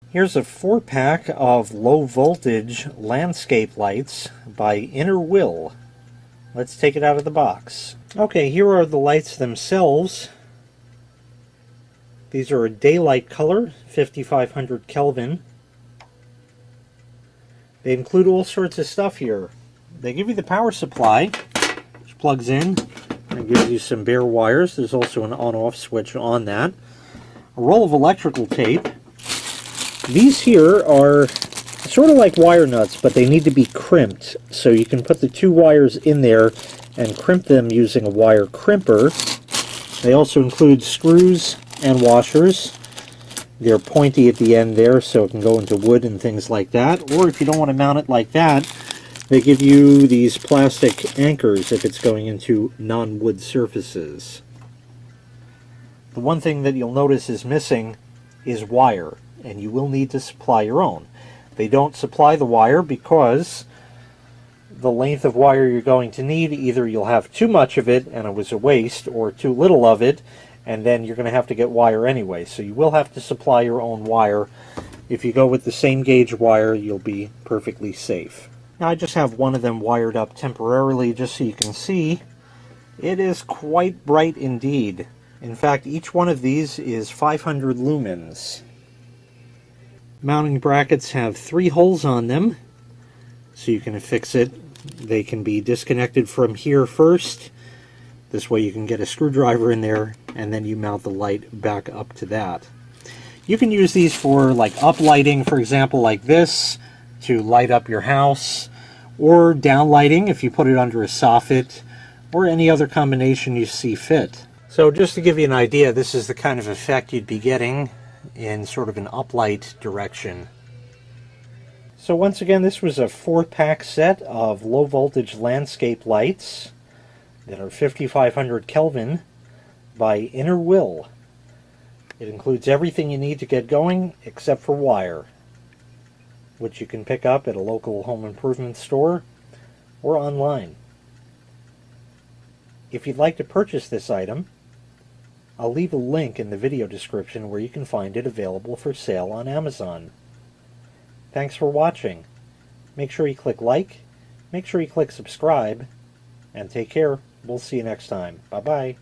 Here's a 4-pack of low-voltage landscape lights by Innerwill. Let's take it out of the box. Okay, here are the lights themselves. These are a daylight color, 5500 Kelvin. They include all sorts of stuff here. They give you the power supply, which plugs in and gives you some bare wires. There's also an on-off switch on that. A roll of electrical tape. These here are sort of like wire nuts, but they need to be crimped. So you can put the 2 wires in there and crimp them using a wire crimper. They also include screws and washers. They're pointy at the end there, so it can go into wood and things like that. Or if you don't want to mount it like that, they give you these plastic anchors if it's going into non-wood surfaces. The one thing that you'll notice is missing is wire, and you will need to supply your own. They don't supply the wire because the length of wire you're going to need, either you'll have too much of it and it was a waste, or too little of it, and then you're going to have to get wire anyway. So you will have to supply your own wire. If you go with the same gauge wire, you'll be perfectly safe. Now I just have one of them wired up temporarily just so you can see. It is quite bright indeed. In fact, each one of these is 500 lumens. Mounting brackets have 3 holes on them, so you can affix it. They can be disconnected from here first. This way you can get a screwdriver in there, and then you mount the light back up to that. You can use these for like uplighting, for example, like this, to light up your house, or downlighting if you put it under a soffit, or any other combination you see fit. So just to give you an idea, this is the kind of effect you'd be getting in sort of an uplight direction. So once again, this was a 4-pack set of low voltage landscape lights that are 5500 Kelvin by Innerwill. It includes everything you need to get going except for wire, which you can pick up at a local home improvement store or online. If you'd like to purchase this item, I'll leave a link in the video description where you can find it available for sale on Amazon. Thanks for watching. Make sure you click like, make sure you click subscribe, and take care. We'll see you next time. Bye-bye.